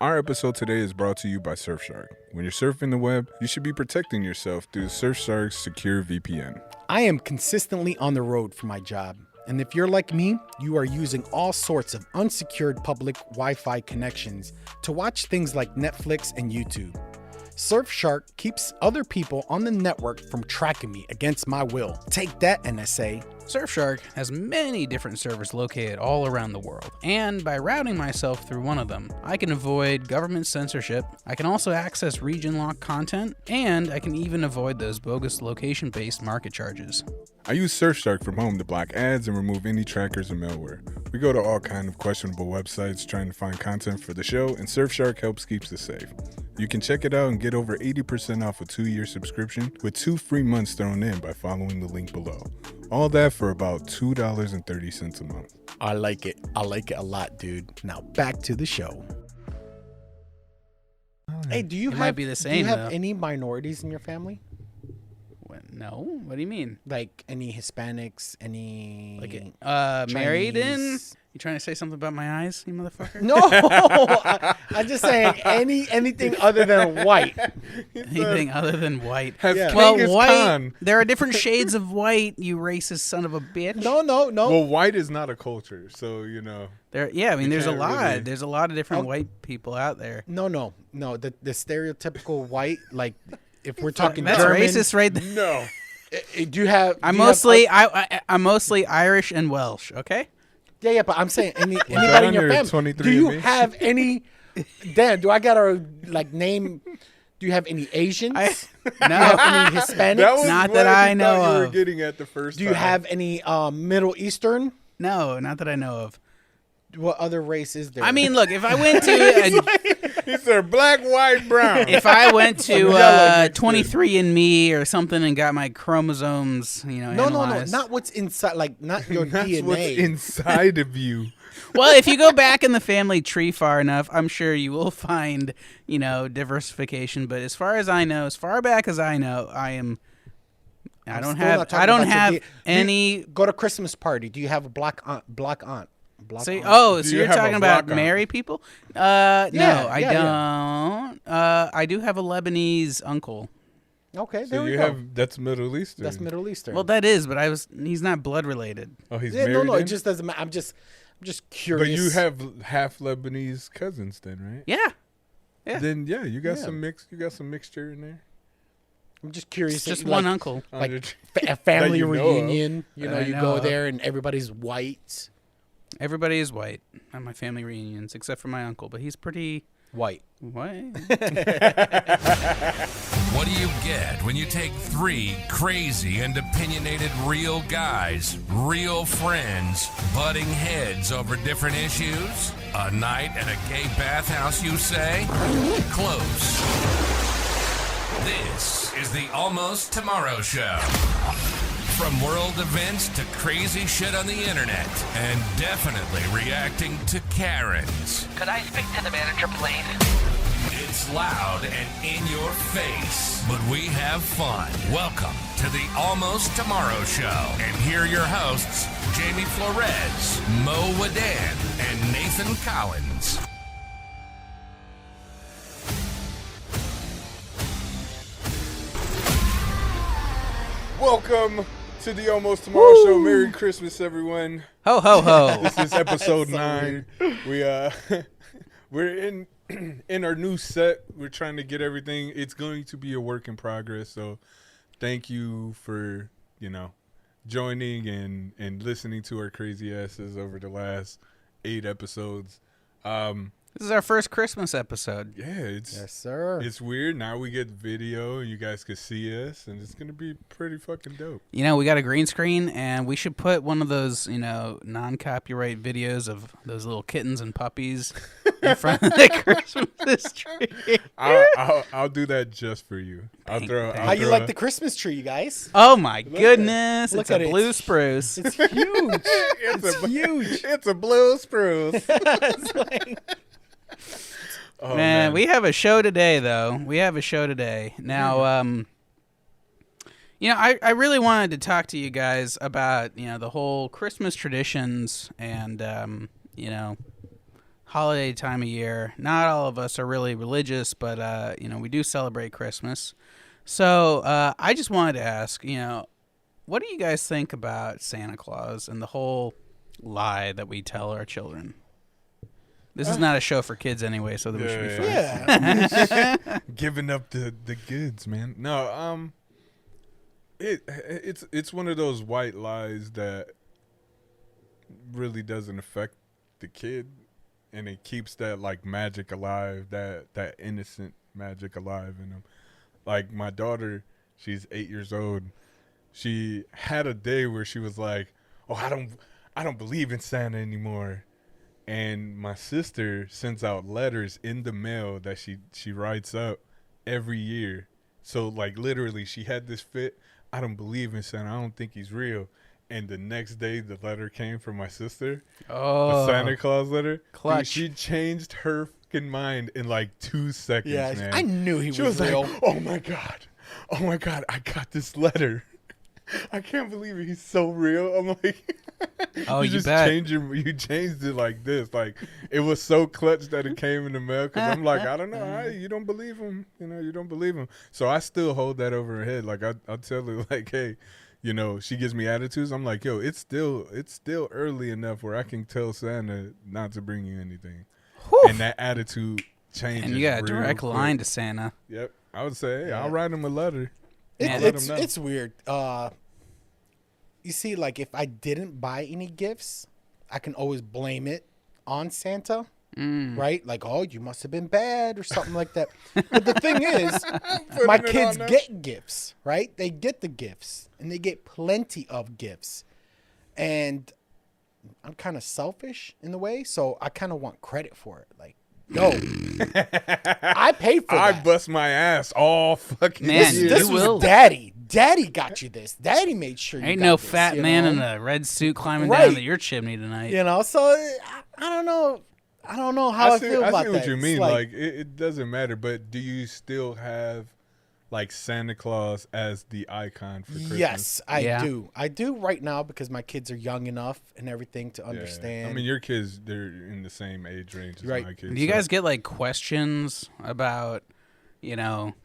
Our episode today is brought to you by Surfshark. When you're surfing the web, you should be protecting yourself through Surfshark's secure VPN. I am consistently on the road for my job. And if you're like me, you are using all sorts of unsecured public Wi-Fi connections to watch things like Netflix and YouTube. Surfshark keeps other people on the network from tracking me against my will. Take that, NSA. Surfshark has many different servers located all around the world, and by routing myself through one of them, I can avoid government censorship, I can also access region-locked content, and I can even avoid those bogus location-based market charges. I use Surfshark from home to block ads and remove any trackers and malware. We go to all kind of questionable websites trying to find content for the show, and Surfshark helps keeps us safe. You can check it out and get over 80% off a 2-year subscription with 2 free months thrown in by following the link below. All that for about $2.30 a month. I like it. I like it a lot, dude. Now back to the show. Hey, do you might be the same, though. any minorities in your family? No? What do you mean? Like any Hispanics, any married in? Chinese? You trying to say something about my eyes, you motherfucker? No, I'm just saying anything other than white. Anything other than white. Yeah. Well, Genghis white. Khan. There are different shades of white. You racist son of a bitch. No. Well, white is not a culture, so you know. There's a can't lot. really- There's a lot of different white people out there. No. The stereotypical white, like if we're talking That's German, racist, right there. No. Do you have? I'm do you have- I'm mostly Irish and Welsh. Okay. Yeah, but I'm saying that anybody in on your your family. 23 Do you and me? have any? Dan, do I gotta name? Do you have any Asians? No. Do you have any Hispanics? That was Not what that I he know thought you were of. getting at the first Do you time. have any Middle Eastern? No, not that I know of. What other race is there? I mean, look, if I went to He said black, white, brown. if I went Some to yellow mixed in. 23andMe or something and got my chromosomes, no, analyzed. not what's inside, like not your That's DNA. what's inside of you. Well, if you go back in the family tree far enough, I'm sure you will find, diversification. But as far as I know, as far back as I know, I don't have any. Go to Christmas party. Do you have a black aunt? So Do you you're have a talking about block aunt? married people? No, I yeah. don't. I do have a Lebanese uncle. Okay, So there we you go. have that's Middle Eastern. That's Middle Eastern. Well, that is, but he's not blood related. Oh, he's yeah, married. no, it in? just doesn't matter. I'm just curious. But you have half Lebanese cousins, then, right? Yeah. Yeah. Then you got Yeah. some mix. You got some mixture in there. I'm just curious. It's just like, one uncle. like Under- a family that you know of. reunion. You That I know go of. there and everybody's white. Everybody is white at my family reunions, except for my uncle, but he's pretty White. white. What do you get when you take 3 crazy and opinionated real guys, real friends, butting heads over different issues? A night at a gay bathhouse, you say? Close. This is the Almost Tomorrow Show. From world events to crazy shit on the internet, and definitely reacting to Karens. Could I speak to the manager, please? It's loud and in your face, but we have fun. Welcome to the Almost Tomorrow Show. And here are your hosts, Jamie Flores, Mo Wadan, and Nathan Collins. Welcome to the Almost Tomorrow Show. Merry Christmas, everyone. Ho ho ho! This is episode 9. We we're in our new set. We're trying to get everything. It's going to be a work in progress. So thank you for joining and listening to our crazy asses over the last 8 episodes. This is our first Christmas episode. Yeah, it's Yes, sir. it's weird. Now we get video and you guys can see us, and it's gonna be pretty fucking dope. We got a green screen, and we should put one of those, non-copyright videos of those little kittens and puppies in front of the Christmas tree. I'll do that just for you. I'll throw. How you like the Christmas tree, you guys? Oh my goodness! Look It's at a it. blue spruce. It's huge. It's huge. It's a blue spruce. It's like- Oh, Man, we have a show today, though. We have a show today. Now, I really wanted to talk to you guys about, the whole Christmas traditions and, holiday time of year. Not all of us are really religious, but we do celebrate Christmas. So I just wanted to ask, what do you guys think about Santa Claus and the whole lie that we tell our children? This is not a show for kids anyway, so we should be fine. Yeah. Giving up the goods, man. No, it's one of those white lies that really doesn't affect the kid, and it keeps that like magic alive, that innocent magic alive in them. Like my daughter, she's 8 years old. She had a day where she was like, "Oh, I don't believe in Santa anymore." And my sister sends out letters in the mail that she writes up every year. So like literally she had this fit. I don't believe in Santa. I don't think he's real. And the next day the letter came from my sister. Oh, A Santa Claus letter. clutch. Dude, she changed her fucking mind in like 2 seconds, Yeah, man. I knew he She was was real. like, "Oh my God, I got this letter. I can't believe it. He's so real." I'm like, Oh, you just bet. you changed it like this. Like it was so clutch that it came in the mail. Because I'm like, I don't know, you don't believe him. You don't believe him. So I still hold that over her head. Like I'll tell her like, hey, she gives me attitudes. I'm like, yo, it's still early enough where I can tell Santa not to bring you anything. Whew. And that attitude changes. And you got a real direct quick. line to Santa. Yep. I would say, hey, Yeah. I'll write him a letter. Man, let 'em know. It's weird. You see, like if I didn't buy any gifts, I can always blame it on Santa, right? Like, oh, you must have been bad or something like that. But the thing is, my Putting it kids on them. get gifts, right? They get the gifts, and they get plenty of gifts. And I'm kind of selfish in a way, so I kind of want credit for it. Like, yo, I paid for I that. bust my ass all fucking Man, year. This you was will. Daddy. Daddy got you this. Daddy made sure you Ain't got no this, fat you man know? in a red suit climbing Right. down your chimney tonight. So I don't know. I don't know how I, feel about that. I see what you It's mean. Like it doesn't matter, but do you still have like Santa Claus as the icon for Christmas? yes, I Yeah. do. I do right now because my kids are young enough and everything to Yeah. understand. I mean, your kids, they're in the same age range as Right. my kids. Do you so- guys get like questions about,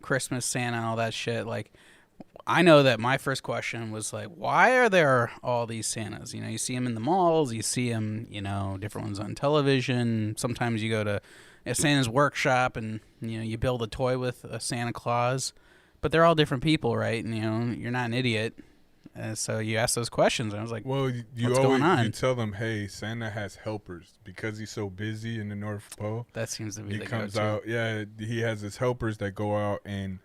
Christmas Santa and all that shit? Like, I know that my first question was like, why are there all these Santas? You see them in the malls, you see them, different ones on television. Sometimes you go to a Santa's workshop and, you build a toy with a Santa Claus. But they're all different people, right? And, you're not an idiot. So you ask those questions. And I was like, Well, you What's always going on? you tell them, hey, Santa has helpers because he's so busy in the North Pole. that seems to be He the comes go-to. out, yeah. He has his helpers that go out and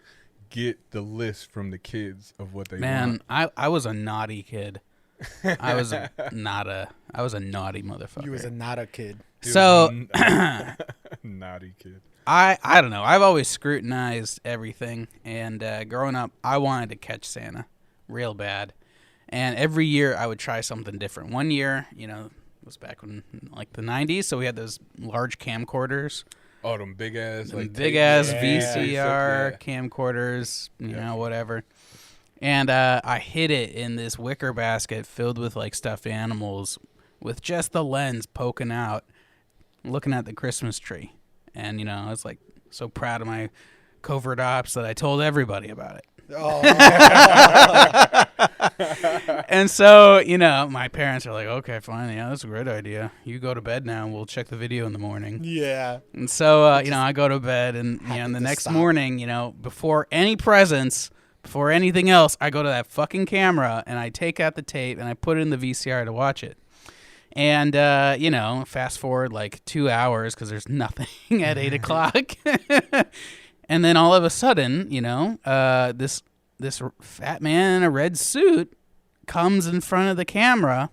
get the list from the kids of what they Man, want. I was a naughty kid. I was a naughty motherfucker. you was a not a kid. He was So naughty kid. I don't know. I've always scrutinized everything, and growing up, I wanted to catch Santa real bad. And every year, I would try something different. One year, it was back in like the 90s, so we had those large camcorders, Oh, them big ass, them like big tape- ass yeah. VCR Yeah. camcorders, Yeah. whatever. And I hid it in this wicker basket filled with like stuffed animals, with just the lens poking out, looking at the Christmas tree. And I was like so proud of my covert ops that I told everybody about it. Oh, And so, my parents are like, okay, fine. Yeah, that's a great idea. You go to bed now and we'll check the video in the morning. yeah. And so, I go to bed and, and the to next stop. morning, before any presents, before anything else, I go to that fucking camera and I take out the tape and I put it in the VCR to watch it. And, fast forward like 2 hours because there's nothing at 8 o'clock. And then all of a sudden, this fat man in a red suit comes in front of the camera.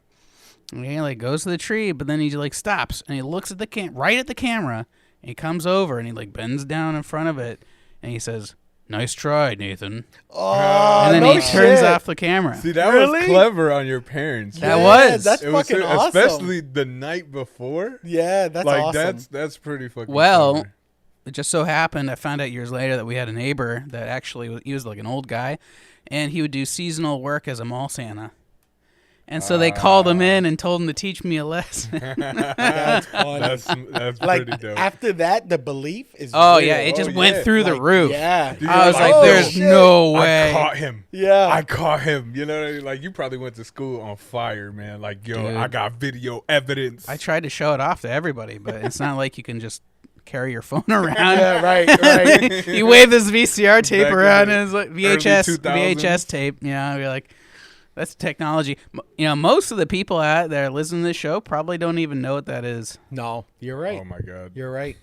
And he like goes to the tree, but then he like stops and he looks at the right at the camera. And he comes over and he like bends down in front of it and he says, "Nice try, Nathan." Oh, And then no he turns shit. off the camera. See, that Really? was clever on your parents. That Yeah, was. That's It was fucking awesome. especially the night before. Yeah, that's like awesome. that's pretty fucking. Well, clever. it just so happened I found out years later that we had a neighbor that actually he was like an old guy, and he would do seasonal work as a mall Santa. And so they called him in and told him to teach me a lesson. That's funny. That's Like pretty dope. after that, the belief is Oh, real. yeah. It just went yeah. through the Like, roof. Yeah. Dude, I was like, like, oh, there's shit. no way. I caught him. Yeah. I caught him. You know what I mean? Like, you probably went to school on fire, man. Like, yo, Dude. I got video evidence. I tried to show it off to everybody, but it's not like you can just carry your phone around. Yeah, right. You wave this VCR tape Back in around the and it's like early VHS 2000s. VHS tape. You know, you're like, that's technology. You know, most of the people out there listening to this show probably don't even know what that is. No, you're right. Oh, my God. You're right.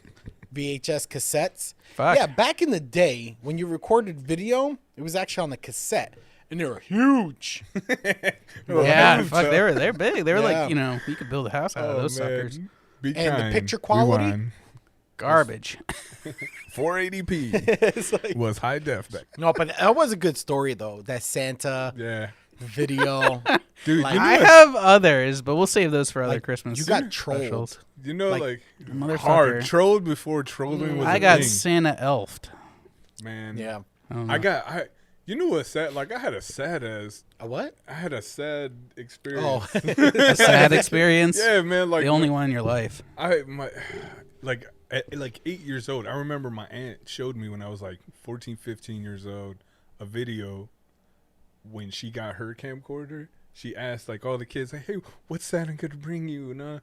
VHS cassettes. Fuck. Yeah, back in the day when you recorded video, it was actually on the cassette, and they were huge. Yeah, huge, fuck, huh? they're big. They were Yeah. like, you know, you could build a house out of those suckers. Be And the kind. picture quality? Rewind. Garbage. 480p It's like- was high def back. no, but that was a good story though. That Santa Yeah. video. Dude, Like, you know, I have others, but we'll save those for other Like, Christmas. you got specials. trolled. you know, like, like, motherfucker. hard. Trolled before trolling was I a got thing. Santa elfed. Man. Yeah. You know what sad, like, I had a sad experience. Oh, A sad experience. Yeah, man, like, The only one in your life. At like 8 years old, I remember my aunt showed me when I was like 14, 15 years old, a video when she got her camcorder. She asked like all the kids, like, hey, what's Santa gonna bring you? And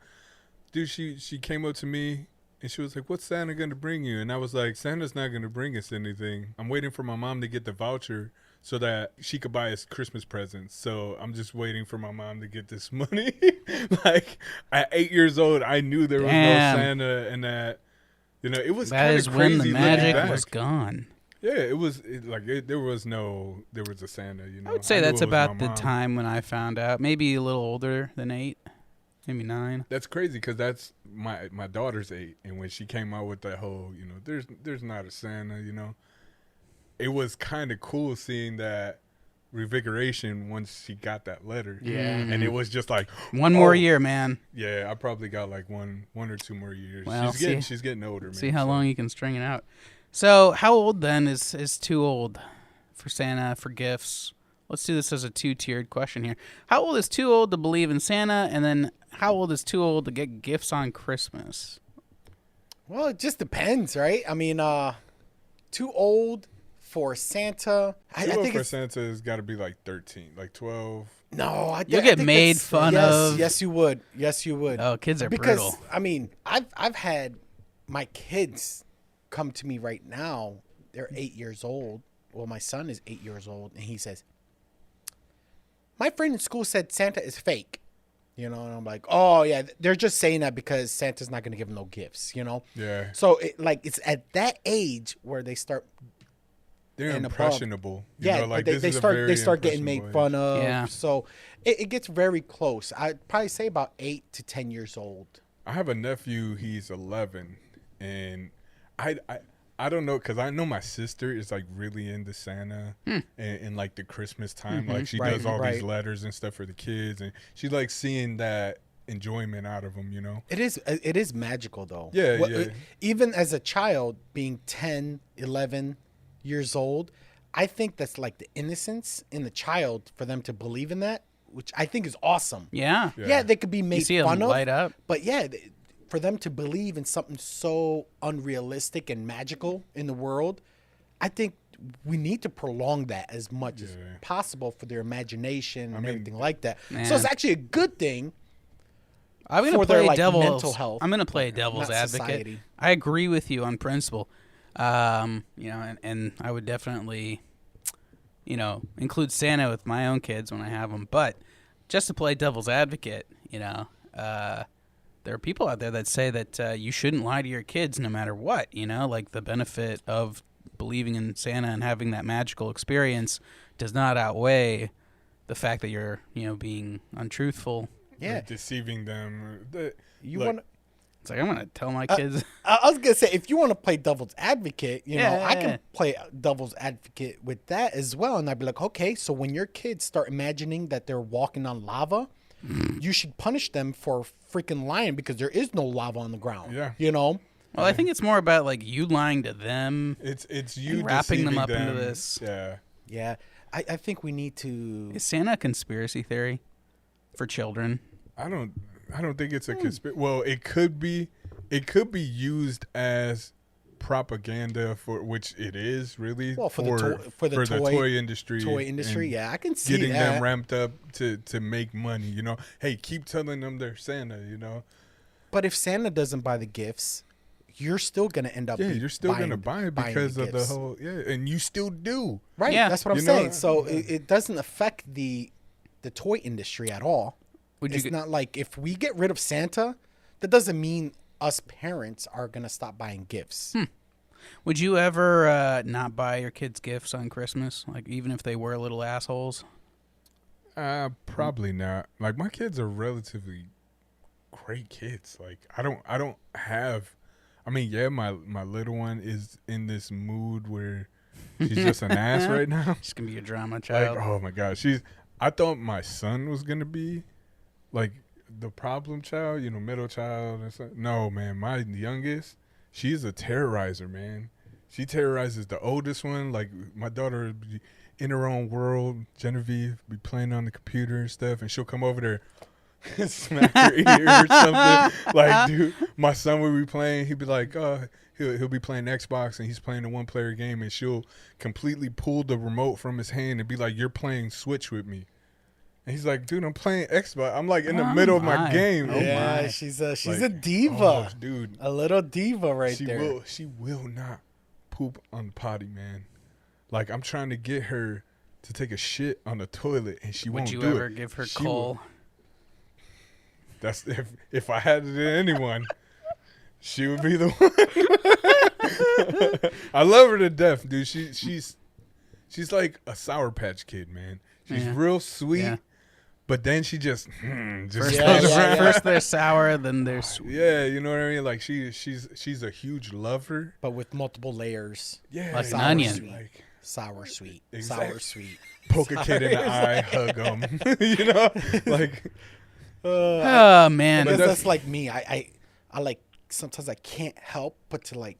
dude, she came up to me and she was like, what's Santa gonna bring you? And I was like, Santa's not gonna bring us anything. I'm waiting for my mom to get the voucher so that she could buy us Christmas presents. So I'm just waiting for my mom to get this money. Like, at 8 years old, I knew there was Damn. no Santa, and that, you know, it was That kind is of when crazy the looking magic back. was gone. Yeah, there was a Santa, you know. I would say knew that's it was about my the mom. time when I found out. Maybe a little older than 8, maybe 9. That's crazy because that's my daughter's 8, and when she came out with that whole, you know, there's not a Santa, you know, it was kind of cool seeing that revigoration once she got that letter. Yeah. And it was just like One more oh, year, man. Yeah, I probably got like one or two more years. Well, she's getting older, man. See how so. long you can string it out. So, how old then is too old for Santa, for gifts? Let's do this as a 2-tiered question here. How old is too old to believe in Santa? And then how old is too old to get gifts on Christmas? well, it just depends, right? I mean, too old for Santa. I Too old think for it's Santa has got to be like 13, like 12. no. You'll get made fun of. Yes, you would. Yes, you would. Oh, kids are because brutal. I mean, I've had my kids come to me right now. They're 8 years old. Well, my son is 8 years old, and he says, "My friend in school said Santa is fake." You know, and I'm like, "Oh yeah, they're just saying that because Santa's not going to give them no gifts." You know. Yeah. So it's at that age where they start. They're and above. impressionable. You Yeah, know, like, they this is a start very they start getting made impressionable fun of. Yeah. So it gets very close. I'd probably say about 8 to 10 years old. I have a nephew. He's 11, and I don't know because I know my sister is like really into Santa and like the Christmas time. Like she Right, does all right. these letters and stuff for the kids, and she likes seeing that enjoyment out of them. You know. It is magical though. Yeah, yeah. Even as a child, being 10, 11 years old, I think that's like the innocence in the child for them to believe in that, which I think is awesome. Yeah. Yeah, they could be made see 'em fun of, light up. but yeah, for them to believe in something so unrealistic and magical in the world, I think we need to prolong that as much as possible for their imagination and everything like that. Man. So it's actually a good thing. I'm gonna for their, play like, devil's. mental health, I'm gonna play devil's not advocate. society. I agree with you on principle. You know, and I would definitely, you know, include Santa with my own kids when I have them. But just to play devil's advocate, you know, there are people out there that say that you shouldn't lie to your kids no matter what. You know, like the benefit of believing in Santa and having that magical experience does not outweigh the fact that you're, you know, being untruthful. Yeah, Like deceiving them. you look, want. It's like I'm gonna tell my kids. I was gonna say, if you want to play devil's advocate, you know, I Yeah. can play devil's advocate with that as well, and I'd be like, okay, so when your kids start imagining that they're walking on lava, you should punish them for freaking lying because there is no lava on the ground. Yeah. You know. Well, I think it's more about like you lying to them. It's you And wrapping them deceiving up into this. Yeah. Yeah, I think we need to. Is Santa a conspiracy theory? for children. I don't think it's a conspiracy. Well, it could be used as propaganda for which it is really Well, for the toy industry. Toy industry, yeah, I can see getting that. them ramped up to make money. You know, hey, keep telling them they're Santa. You know, But if Santa doesn't buy the gifts, you're still gonna end up. you're still gonna buy it because of the whole and you still do. Right, Yeah. that's what I'm You know? saying. So it doesn't affect the toy industry at all. It's not like if we get rid of Santa, that doesn't mean us parents are gonna stop buying gifts. Would you ever not buy your kids gifts on Christmas, like even if they were little assholes? Probably not. Like my kids are relatively great kids. Like I don't have. I mean, yeah, my little one is in this mood where she's just an ass right now. She's gonna be a drama Like, child. oh my god, I thought my son was gonna be like the problem child, you know, middle child and stuff. No, man, my youngest, she's a terrorizer, man. She terrorizes the oldest one. Like my daughter would be in her own world. Genevieve be playing on the computer and stuff, and she'll come over there. Smack her ear or something. Like, dude, my son would be playing. He'd be like, he'll be playing Xbox and he's playing a one-player game, and she'll completely pull the remote from his hand and be like, "You're playing Switch with me." And he's like, "Dude, I'm playing Xbox. I'm like in the middle of my game." Yeah, she's a Like, diva, oh, dude. a little diva right there. She will not poop on the potty, man. Like I'm trying to get her to take a shit on the toilet, and she won't do it. Would you ever give her She coal? will. That's if I had it in anyone, she would be the one. I love her to death, dude. She's like a Sour Patch Kid, man. She's real sweet, but then she just First, Yeah, they're, yeah. first they're sour, then they're sweet. yeah, you know what I mean. Like she's a huge lover. But with multiple layers. Yeah, Like an sour onion. Sweet. Like Sour sweet. Exactly. Sour sweet. poke a kid in the eye, hug them. You know, like. Oh man, Because that's- that's like me. I like sometimes I can't help but to like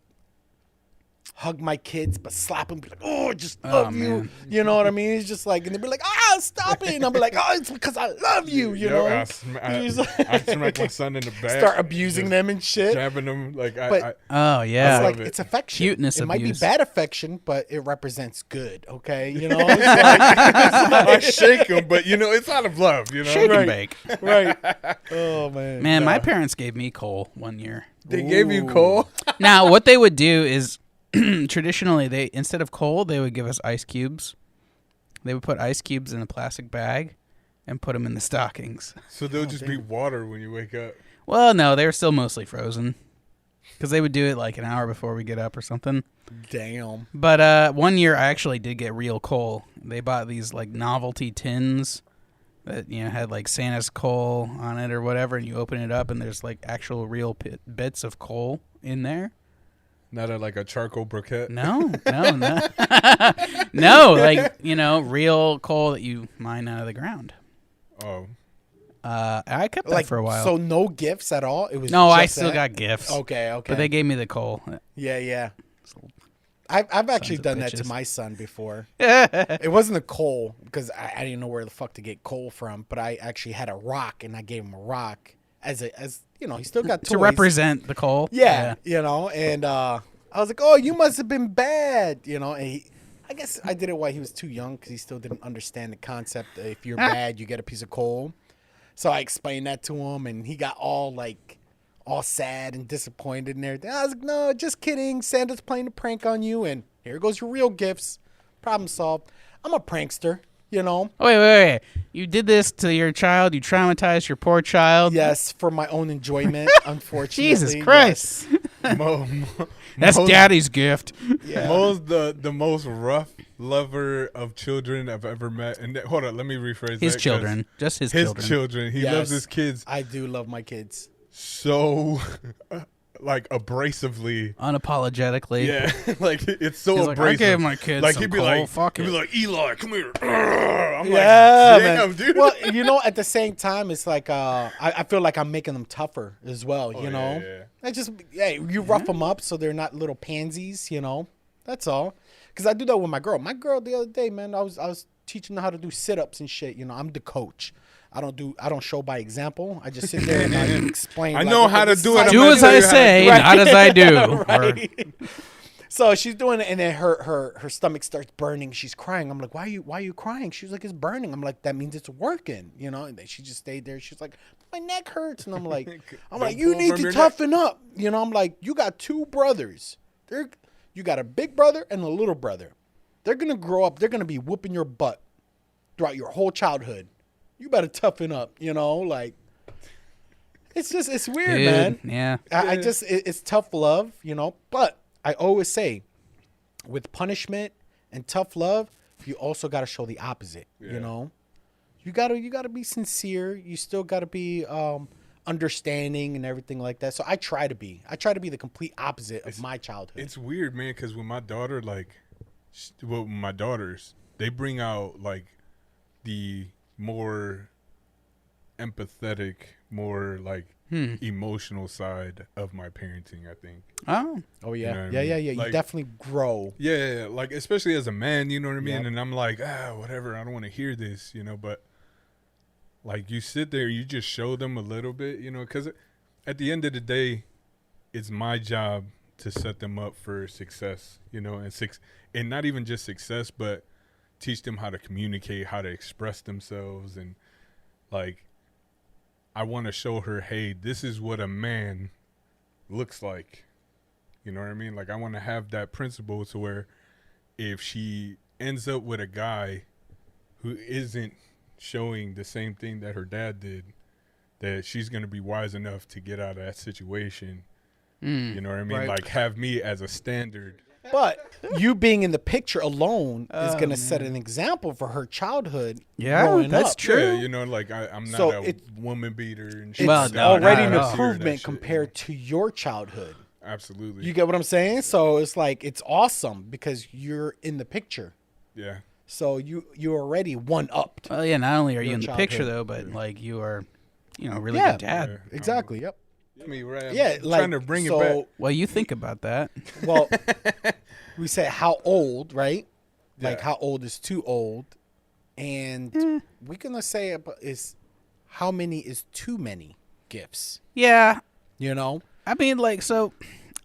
hug my kids, but slap them, be like, "Oh, I just love you." man. You know what I mean? It's just like, and they'd be like, "Ah, stop it!" And I'll be like, "Oh, it's because I love you." You know? I He's smack my son in the back. Start abusing them and shit. Jabbing them. Like But- oh yeah. It's like love it. it's affection. Cuteness It might be abuse. bad affection, but it represents good. Okay, you know. It's like, I shake them, but you know, it's out of love. You know, Shake and Right. bake. right. Oh man. Man, my parents gave me coal one year. They gave you coal. Now, what they would do is traditionally they instead of coal, they would give us ice cubes. They would put ice cubes in a plastic bag and put them in the stockings. So they'll just be water when you wake up. Well, no, they were still mostly frozen because they would do it like an hour before we get up or something. Damn. But one year I actually did get real coal. They bought these like novelty tins that had like Santa's coal on it or whatever, and you open it up and there's like actual real bits of coal in there. Not like a charcoal briquette. No, no, like real coal that you mine out of the ground. Oh, I kept that Like for a while. So no gifts at all. It was no, I just still that? got gifts. Okay. But they gave me the coal. Yeah. I've actually of done that to bitches. my son before. It wasn't a coal because I didn't know where the fuck to get coal from, but I actually had a rock and I gave him a rock as he still got toys. To represent the coal. Yeah, and I was like, "Oh, you must have been bad," and I guess I did it while he was too young because he still didn't understand the concept that if you're bad, you get a piece of coal. So I explained that to him, and he got all sad and disappointed and everything. I was like, "No, just kidding. Santa's playing a prank on you, and here goes your real gifts. Problem solved." I'm a prankster, Oh, wait. You did this to your child. You traumatized your poor child. Yes, for my own enjoyment. Unfortunately, Jesus Christ. That's daddy's gift. Yes. the most rough lover of children I've ever met. And hold on, let me rephrase His that. 'cause children. Just his children. He Yes. loves his kids I do love my kids. so abrasively. Unapologetically. Yeah, like it's so He's like, abrasive. I gave my kids like some he'd be coal, like, fuck he'd be it. like, Eli, come here. I'm Yeah, like, damn, man. dude. Well, at the same time, it's like I feel like I'm making them tougher as well. You know, yeah. I just you rough them up so they're not little pansies. That's all. Because I do that with my girl. My girl the other day, man, I was teaching her how to do sit ups and shit. I'm the coach. I don't show by example. I just sit there and I explain. I like, know okay, how to this is do it. how I'm Do you as tell I you how to say, do it. not as I do. Right. So she's doing it, and then her stomach starts burning. She's crying. I'm like, why are you crying? She's like, it's burning. I'm like, that means it's working, you know. And then she just stayed there. She's like, my neck hurts, and I'm like, you pull need from to your toughen up, you know. I'm like, you got two brothers. You got a big brother and a little brother. They're gonna grow up. They're gonna be whooping your butt throughout your whole childhood. You better toughen up, you know. Like, it's weird, Dude, man. yeah. It's tough love, you know. But I always say, with punishment and tough love, you also got to show the opposite. Yeah. You know, you gotta be sincere. You still gotta be understanding and everything like that. So I try to be the complete opposite of my childhood. It's weird, man, because with my daughter, like, my daughters, they bring out like the more empathetic, more like emotional side of my parenting, I think. Oh, Oh yeah, You know what I yeah, mean? yeah, yeah. You Like- definitely grow. Yeah, like especially as a man, you know what I mean? Yep. And I'm like, whatever, I don't want to hear this, you know, but like you sit there, you just show them a little bit, you know, because at the end of the day, it's my job to set them up for success, you know, and not even just success, but teach them how to communicate, how to express themselves. And like, I want to show her, hey, this is what a man looks like. You know what I mean? Like, I want to have that principle to where if she ends up with a guy who isn't showing the same thing that her dad did, that she's going to be wise enough to get out of that situation. You know what I mean? Right. Like, have me as a standard. But you being in the picture alone is going to set an example for her childhood. Yeah, growing that's up. true. Yeah, you know, like, I'm not So a woman beater. And shit. It's Well, no, already not an at all. improvement compared to your childhood. Absolutely. You get what I'm saying? So it's like, it's awesome because you're in the picture. Yeah. So you're already one upped. Well, yeah. Not only are you Your in the picture childhood. though, but like you are, you know, really Yeah. good dad. Yeah. Exactly. Yep. I mean, right. Yeah. I'm Like, trying to bring so, it back. Well, you think about that. Well, we say how old, right? Like Yeah. how old is too old, and we can say is how many is too many gifts. Yeah. You know? I mean, like, so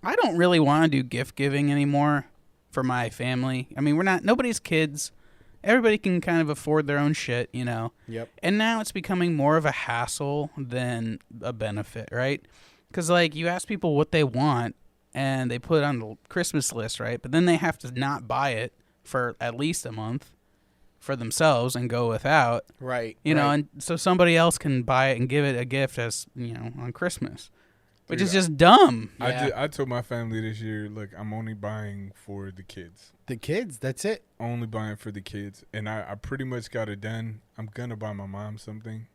I don't really want to do gift giving anymore for my family. I mean, nobody's kids. Everybody can kind of afford their own shit, you know? Yep. And now it's becoming more of a hassle than a benefit, right? Because, like, you ask people what they want, and they put it on the Christmas list, right? But then they have to not buy it for at least a month for themselves and go without, Right. you know? right. And so somebody else can buy it and give it a gift as, you know, on Christmas, which Dude, is just dumb. Yeah. I told my family this year, look, I'm only buying for the kids. The kids, that's it. Only buying for the kids. And I pretty much got it done. I'm going to buy my mom something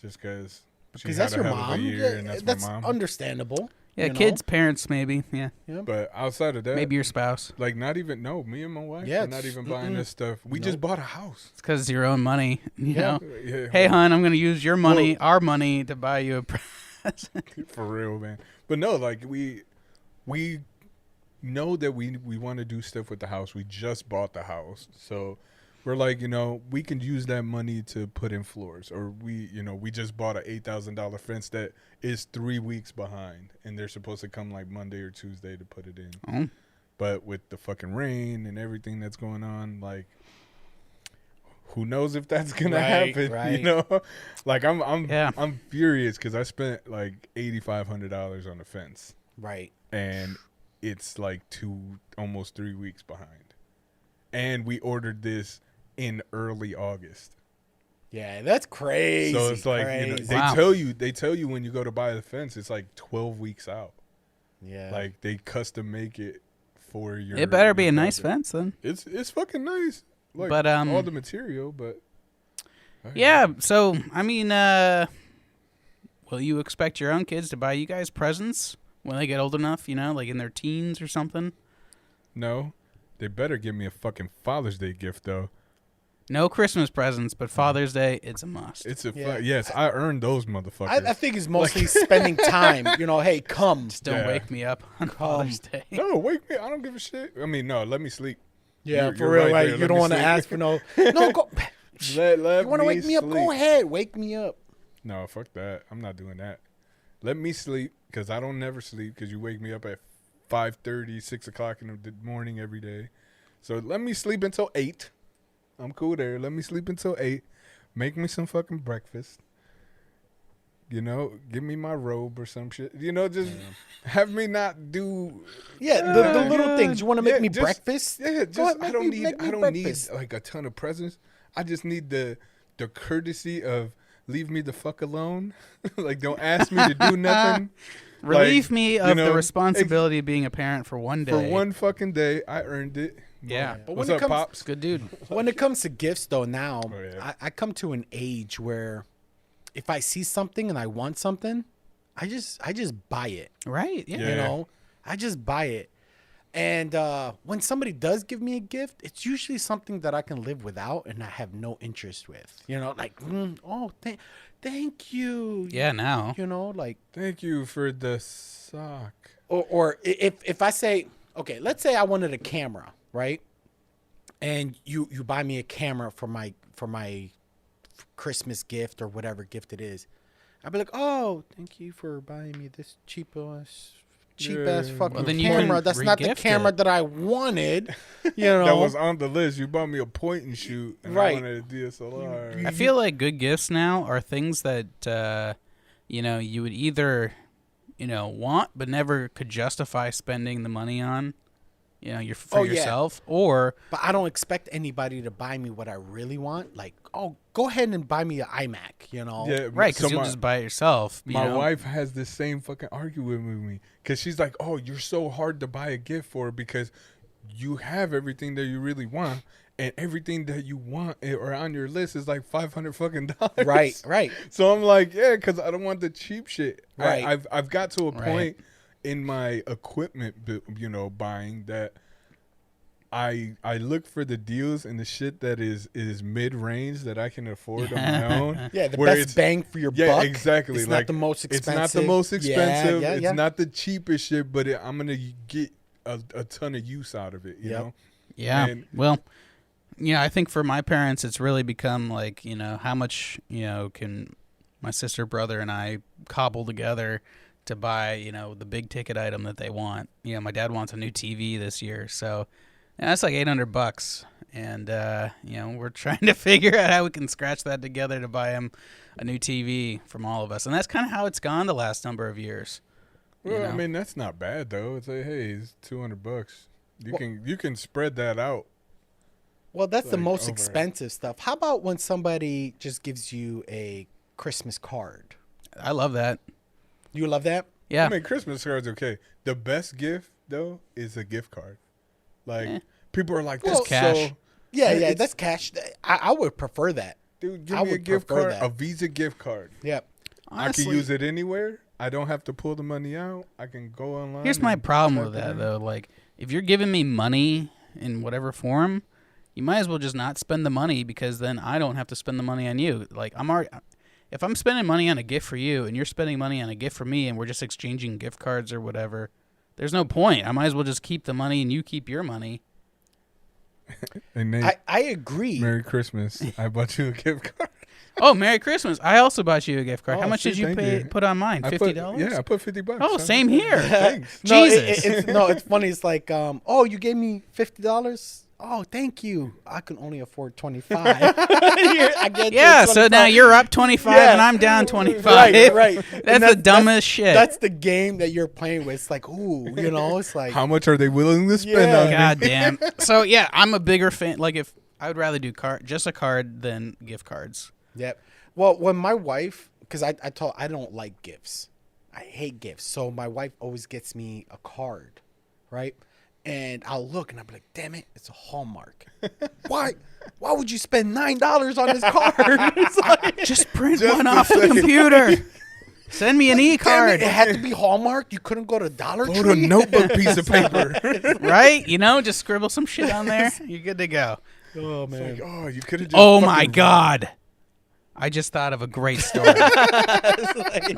just because she Because had that's a your hell of a mom. year, Yeah, and that's that's my mom. understandable. Yeah, you know? kids, parents, maybe. Yeah, But outside of that, maybe your spouse. like not even, no, me and my wife, Yeah, we're not it's- even buying this stuff. We just bought a house. It's because it's your own money, you Yeah. know? Yeah, Hey, hon, I'm going to use your money, our money, to buy you a present. for real, man. But no, like we know that we want to do stuff with the house. We just bought the house, so we're like, you know, we can use that money to put in floors, or we just bought a $8,000 fence that is 3 weeks behind, and they're supposed to come like Monday or Tuesday to put it in. Oh. But with the fucking rain and everything that's going on, like, who knows if that's gonna Right, happen? right. You know, like Yeah. I'm furious because I spent like $8,500 on the fence, Right. and it's like almost 3 weeks behind, and we ordered this in early August. Yeah, that's crazy. So it's like, you know, crazy. Wow. they tell you when you go to buy the fence, it's like 12 weeks out. Yeah. Like they custom make it for your. It better be your a nice project. fence then. It's fucking nice. Like, But, all the material, but Yeah, so, I mean, will you expect your own kids to buy you guys presents when they get old enough, you know, like in their teens or something? no, they better give me a fucking Father's Day gift though. No Christmas presents, but Father's Day, it's a must. It's a Yeah. yes, I earned those motherfuckers. I think it's mostly spending time. You know, hey, come. Just don't Yeah. wake me up on Father's Day. No, wake me. I don't give a shit. I mean, no, let me sleep. Yeah, You're for real, right right? there. You Let don't me want to sleep. ask for no. Go. bitch. Let You want to wake me up? sleep. Go ahead, wake me up. No, fuck that. I'm not doing that. Let me sleep because I don't never sleep because you wake me up at 5:30, 6 o'clock in the morning every day. So let me sleep until 8. I'm cool there. Let me sleep until 8. Make me some fucking breakfast. You know, give me my robe or some shit. You know, just have me not do. Yeah, the little things. You want to make me breakfast? Yeah, Go ahead, I don't need breakfast. like a ton of presents. I just need the courtesy of leave me the fuck alone. Like, don't ask me to do nothing. Relieve Like, me you of know, the responsibility of being a parent for one day. For one fucking day, I earned it. Yeah. But What's when up, it comes, Pops? Good dude. when it comes to gifts, though, now Oh, yeah. I come to an age where if I see something and I want something, I just buy it. Right. Yeah. Yeah. You know, I just buy it. And when somebody does give me a gift, it's usually something that I can live without and I have no interest with. You know, like, thank you. Yeah. Now. You know, like, Thank you for the sock. or if I say, okay, let's say I wanted a camera, right? And you buy me a camera for my Christmas gift or whatever gift it is. I'd be like, oh, thank you for buying me this cheap ass Yeah. fucking Well, then you camera. can That's not the re-gift camera it. that I wanted. You know, That was on the list. You bought me a point and shoot, and Right. I wanted a DSLR. I feel like good gifts now are things that you would either want but never could justify spending the money on. For yeah. yourself, or But I don't expect anybody to buy me what I really want. Like, oh, go ahead and buy me an iMac. You know, Yeah, right, so because you'll just buy it yourself. My wife has the same fucking argument with me because she's like, "Oh, you're so hard to buy a gift for because you have everything that you really want, and everything that you want or on your list is like $500 fucking dollars." Right. So I'm like, yeah, because I don't want the cheap shit. Right. I've got to a Right. point in my equipment, buying that I look for the deals and the shit that is mid range that I can afford on my own. Yeah, the where best it's- bang for your Yeah, buck. exactly. It's like, not the most expensive. It's not the most expensive. Yeah. It's not the cheapest shit, but I'm gonna get a ton of use out of it. You Yep. know. Yeah. And- Well, I think for my parents, it's really become like, how much, can my sister, brother, and I cobble together to buy, the big ticket item that they want. My dad wants a new TV this year. So that's like $800. And, we're trying to figure out how we can scratch that together to buy him a new TV from all of us. And that's kind of how it's gone the last number of years. Well, I mean, that's not bad though. It's like, hey, it's $200. You can spread that out. Well, that's the like most over- expensive stuff. How about when somebody just gives you a Christmas card? I love that. You love that? Yeah. I mean, Christmas cards okay. The best gift though is a gift card. Like people are like, Well, that's cash. so. Yeah, it's- that's cash. I would prefer that. Dude, give I me a would gift prefer card, that. a Visa gift card. Yep. Honestly, I can use it anywhere. I don't have to pull the money out. I can go online. here's my and problem type with it that, in. though. Like, if you're giving me money in whatever form, you might as well just not spend the money because then I don't have to spend the money on you. Like, if I'm spending money on a gift for you and you're spending money on a gift for me and we're just exchanging gift cards or whatever, there's no point. I might as well just keep the money and you keep your money. And Nate, I agree. Merry Christmas. I bought you a gift card. Oh, Merry Christmas. I also bought you a gift card. Oh, How much shit, did you thank you. put on mine? I $50? put $50. Oh, son. same here. Thanks. No, Jesus. it's funny. It's like, oh, you gave me $50. Oh, thank you. I can only afford 25. I get Yeah, you, so now 25. you're up 25 Yeah. and I'm down 25. Right. And That's the dumbest shit. That's the game that you're playing with. It's like, ooh, it's like, How much are they willing to spend Yeah. on me? God damn. So yeah, I'm a bigger fan. Like if I would rather do just a card than gift cards. yep. Well, when my wife, because I don't like gifts. I hate gifts. So my wife always gets me a card, right? And I'll look and I'll be like, damn it, it's a Hallmark. Why would you spend $9 on this card? It's like, Just print Just one a off the second. computer. Send me an damn it, e-card, it had to be Hallmark. You couldn't go to Dollar Put a Tree. notebook piece of paper. right? Just scribble some shit on there. You're good to go. Oh man. Like, oh, you could have just. Oh my fucking- God. I just thought of a great story.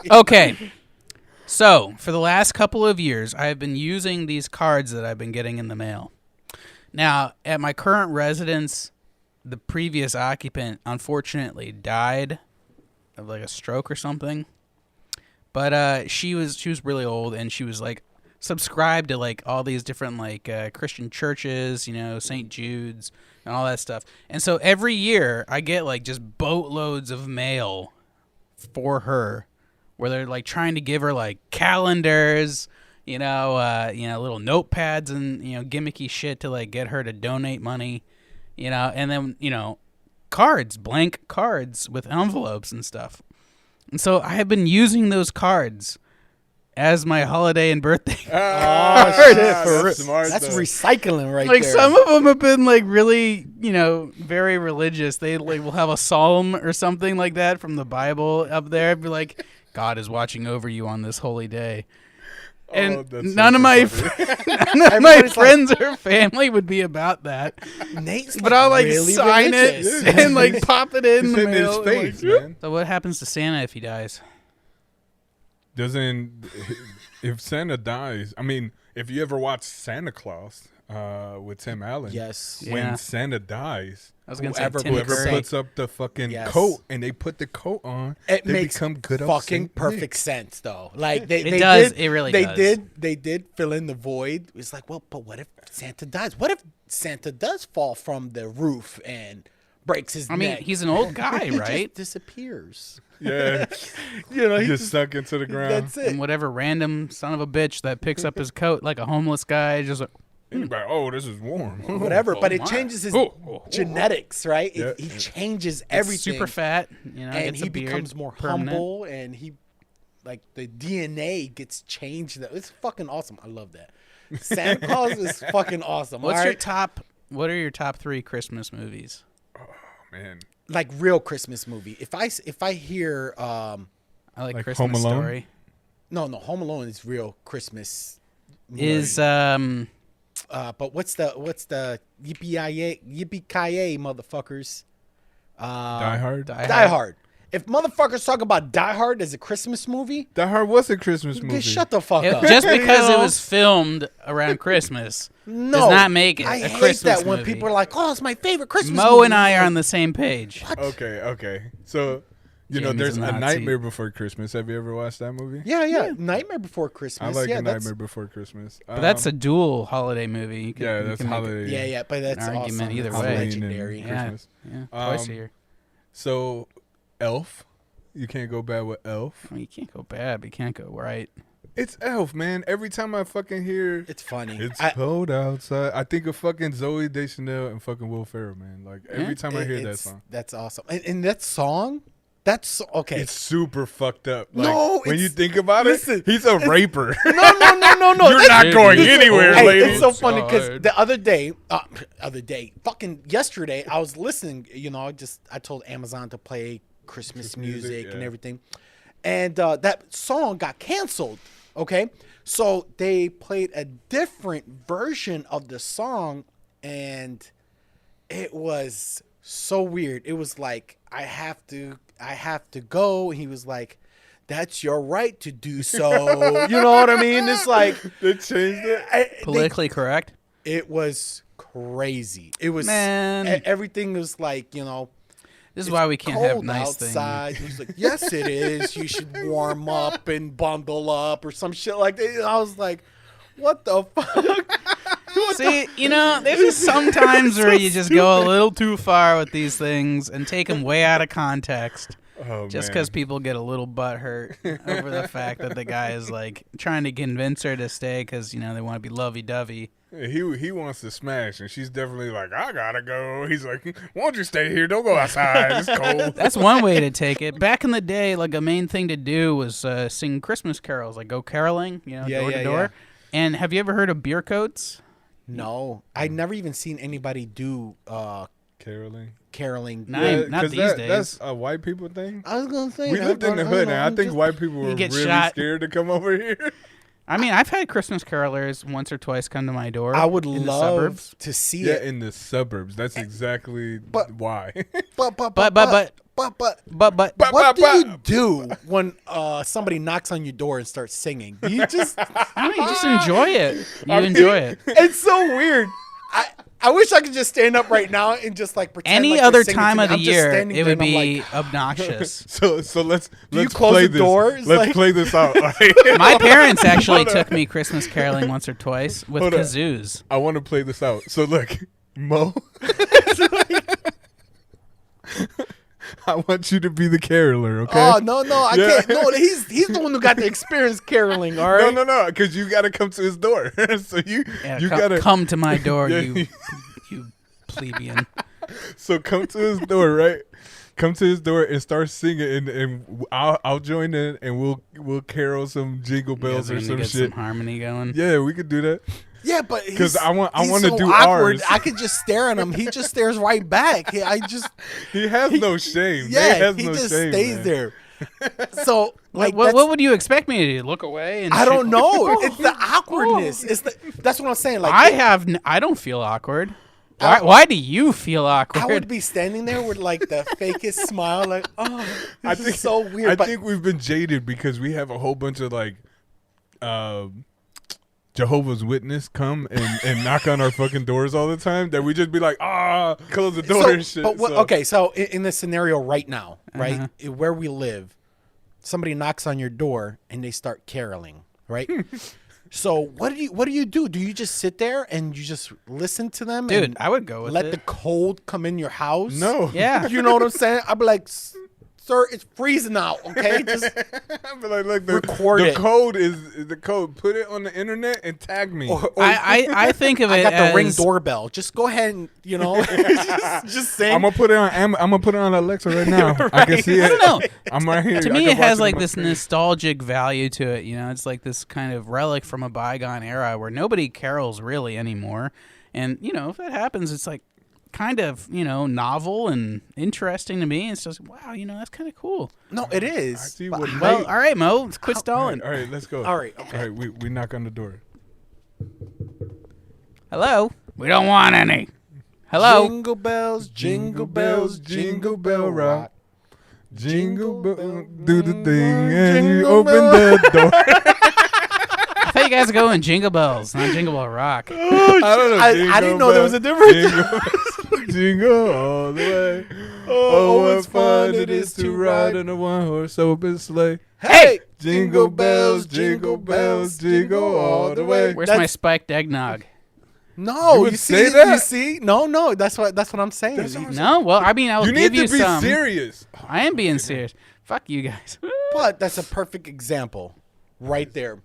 Okay. So, for the last couple of years, I have been using these cards that I've been getting in the mail. Now, at my current residence, the previous occupant unfortunately died of like a stroke or something. But she was really old, and she was like subscribed to like all these different like Christian churches, you know, St. Jude's and all that stuff. And so every year I get like just boatloads of mail for her, where they're like trying to give her like calendars, you know, little notepads and, you know, gimmicky shit to like get her to donate money, you know, and then, you know, cards, blank cards with envelopes and stuff. And so I have been using those cards as my holiday and birthday. Oh, shit. That's smart, That's though. recycling right Like there. some of them have been like really, you know, very religious. They like will have a psalm or something like that from the Bible up there. Be like, God is watching over you on this holy day. And that's none of so my funny. none of my friends or family would be about that. Nate's But I'll like really sign religious. it and like pop it in It's the in his mail. face, Like, man. so what happens to Santa if he dies? Doesn't if Santa dies? I mean, if you ever watch Santa Claus with Tim Allen, Yes. Yeah. when Santa dies, I was gonna Whoever say Tim whoever Curry. puts up the fucking Yes. coat and they put the coat on, It they makes become good old fucking Saint perfect Nick. sense, though. Like they does. did, It really they does. They did fill in the void. It's like, well, but what if Santa dies? What if Santa does fall from the roof and breaks his I mean, neck? he's an old guy, He right? just disappears. Yeah, You know, he he just sunk into the ground. That's it. And whatever random son of a bitch that picks up his coat like a homeless guy, just like, Anybody, oh, this is warm. Whatever, but it my. changes his Oh. genetics, right? Yeah. He changes everything. super fat, you know, and gets he a beard, becomes more permanent. humble, and he, like, the DNA gets changed. It's fucking awesome. I love that. Santa Claus is fucking awesome. What all are right? your top 3 Christmas movies? Man, Like real Christmas movie. If I hear I like Like Christmas Home Alone? Story. no Home Alone is real Christmas. Is But what's the yippee-ki-yay motherfuckers? Die Hard. Die Hard. If motherfuckers talk about Die Hard as a Christmas movie, Die Hard was a Christmas movie. then shut the fuck up. just because You it know? was filmed around Christmas No, does not make it I a hate Christmas that when movie. people are like, "Oh, it's my favorite Christmas." Mo movie. and I are on the same page. Okay. So, you know, James there's and A the hot Nightmare seat. Before Christmas. Have you ever watched that movie? Yeah. Nightmare Before I Christmas. like yeah, A that's, Nightmare Before Christmas. But that's a dual holiday movie. You can, yeah, you that's can make it- holiday. Yeah, but that's An argument awesome. either That's way. legendary. and Yeah, Christmas. yeah, twice a Um, year. So, Elf. You can't go bad with Elf. I mean, you can't go bad, but you can't go right. It's Elf, man. Every time I fucking hear It's funny. it's I- cold outside, I think of fucking Zoe Deschanel and fucking Will Ferrell, man. Like every time I hear that it's- song, That's awesome. And that song, that's okay. it's super fucked up. Like, No, when you it's- think about listen, it, he's a raper. no. You're not going anywhere, Hey, lady. it's so funny because Outside. the other day, fucking yesterday, I was listening. You know, I told Amazon to play Christmas music and yeah. everything, and that song got canceled. Okay, so they played a different version of the song, and it was so weird. It was like I have to go. He was like, "That's your right to do so." You know what I mean? It's like They changed it. Politically correct? it was crazy. It was Man. everything was like, you know, This is it's why we can't have cold nice outside. things. He was like, "Yes, it is. You should warm up and bundle up or some shit like that." And I was like, "What the fuck?" See, you know, there's just sometimes where you just go a little too far with these things and take them way out of context. Oh, Just man. because people get a little butthurt over the fact that the guy is like trying to convince her to stay because, you know, they want to be lovey-dovey. He wants to smash, and she's definitely like, I gotta go. He's like, why don't you stay here? Don't go outside. It's cold. That's one way to take it. Back in the day, like a main thing to do was sing Christmas carols, like go caroling, you know, Yeah, door yeah, to door. yeah. And have you ever heard of beer coats? No, I never even seen anybody do Caroling. caroling. Not 'cause these days. That's a white people thing. I was gonna say We lived in the hood, and I think just, white people were get really shot. scared to come over here. I mean, I've had Christmas carolers once or twice come to my door. I would in the love suburbs. to see Yeah, it. in the suburbs. That's exactly why. But But what do you do when somebody knocks on your door and starts singing? Do you just I mean, you just enjoy it. You enjoy it. It's so weird. I wish I could just stand up right now and just like pretend. Any like they're other singing time to of me. the I'm just year, standing it there would and I'm be like, obnoxious. So let's you let's close play the this. doors? Let's Like- play this out. All right? My parents actually took me Christmas caroling once or twice with Hold on. kazoos. I want to play this out. So look, Mo. I want you to be the caroler, okay? Oh no, I Yeah. can't. No, he's the one who got the experience caroling. All right. No, because you got to come to his door. So you gotta come to my door, Yeah. you plebeian. So come to his door, right? Come to his door and start singing, and I'll join in, and we'll carol some jingle bells or some get shit. some harmony going. Yeah, we could do that. Yeah, but 'Cause I want he's to so do awkward. ours. I could just stare at him. He just stares right back. He has no shame. yeah, He has he no just shame, stays man. there. So like, what that's- would you expect me to do? Look away? And I don't shit? know. It's the awkwardness. That's what I'm saying. Like I don't feel awkward. Why do you feel awkward? I would be standing there with like the fakest smile, like, oh, I this think is so weird. I think we've been jaded because we have a whole bunch of like Jehovah's Witness come and knock on our fucking doors all the time that we just be like, close the door and shit. But So- okay, so in this scenario right now, right, where we live, somebody knocks on your door and they start caroling, right? So what do you do? Do you just sit there and you just listen to them? Dude, and I would go with let it. the cold come in your house? No. Yeah. You know what I'm saying? I'd be like, sir, it's freezing out. Okay, just But like, look, the Record it. code is the code. Put it on the internet and tag me. or I think of it I got as the Ring doorbell. Just go ahead and just sing. I'm gonna put it on. I'm gonna put it on Alexa right now. I can see it. I don't know. I'm right here. To I me, can it watch has on like my this screen. nostalgic value to it. You know, it's like this kind of relic from a bygone era where nobody carols really anymore. And you know, if that happens, it's like kind of novel and interesting to me. It's just wow, that's kind of cool. No, it I is. see But what how- Well, all right, Mo, let's quit All stalling. right, let's go. All right, okay. All right, we knock on the door. Hello, we don't want any. Hello. Jingle bells, jingle bells, jingle bell rock. Jingle bell, do the thing, and you open the door. I thought you guys were going Jingle Bells, not Jingle Bell Rock. I don't know. I didn't know there was a difference. Jingle, jingle all the way. Oh, what fun it is to ride in a one-horse open sleigh. Hey, Jingle bells, jingle all the way. Where's That's- my spiked eggnog? No, would you say see that? You see? No. That's what I'm saying. That's what I'm No, well, I mean, I'll You give need you to be some. serious. I am being serious. Fuck you guys. But that's a perfect example, right there.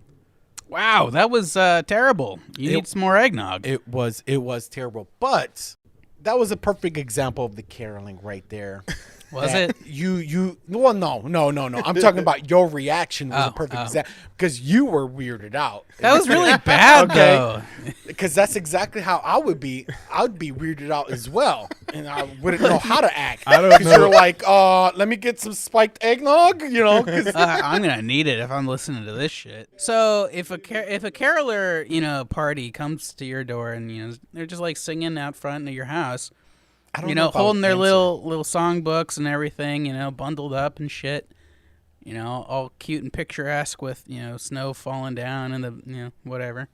Wow, that was terrible. You need some more eggnog. It was terrible, but that was a perfect example of the caroling right there. Was That it? Well, no. I'm talking about your reaction was a Oh, perfect oh. example because you were weirded out. That was really bad, Okay. though. Because that's exactly how I would be. I would be weirded out as well, and I wouldn't know how to act. I don't Because know. you're like, let me get some spiked eggnog, 'cause I'm gonna need it if I'm listening to this shit. So if a caroler, party comes to your door and they're just like singing out front of your house, I don't know if I would holding their answer. little songbooks and everything, bundled up and shit, all cute and picturesque with snow falling down and the whatever.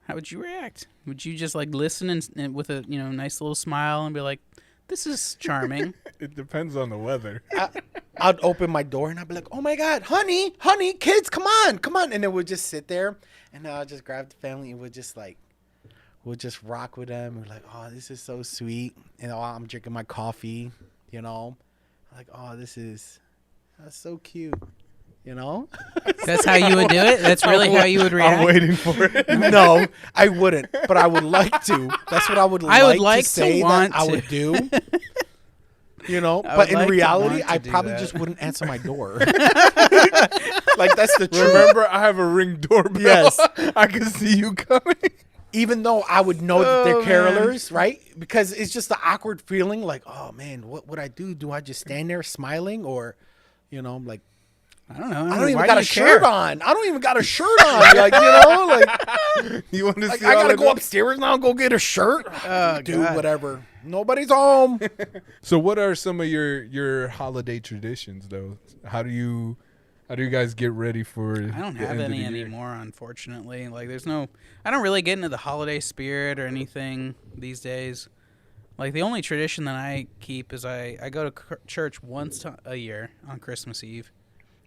How would you react? Would you just like listen and with a nice little smile and be like, "This is charming"? It depends on the weather. I'd open my door and I'd be like, "Oh my God, honey, kids, come on," and then we'll just sit there and I'll just grab the family and we'll just rock with them. We're like, "Oh, this is so sweet," and while I'm drinking my coffee, like, "Oh, that's so cute," That's how you would do it? That's really how you would react? I'm waiting for it. No, I wouldn't, but I would like to. That's what I would like to say want that I to. would do. But would in like to reality, want to I do probably that. just wouldn't answer my door. Like, that's the truth. Remember, I have a Ring doorbell. Yes. I can see you coming. Even though I would know that they're Oh, man. carolers, right? Because it's just the awkward feeling like, oh man, what would I do? Do I just stand there smiling or, like, I don't know. I don't even Why got do a you shirt care? on. I don't even got a shirt on. Like, You want to see? I all gotta of go this? upstairs now and go get a shirt. Dude, God. whatever. Nobody's home. So, what are some of your holiday traditions, though? How do you How do you guys get ready for? I don't have any anymore, unfortunately. Like, I don't really get into the holiday spirit or anything these days. Like, the only tradition that I keep is I go to church once a year on Christmas Eve.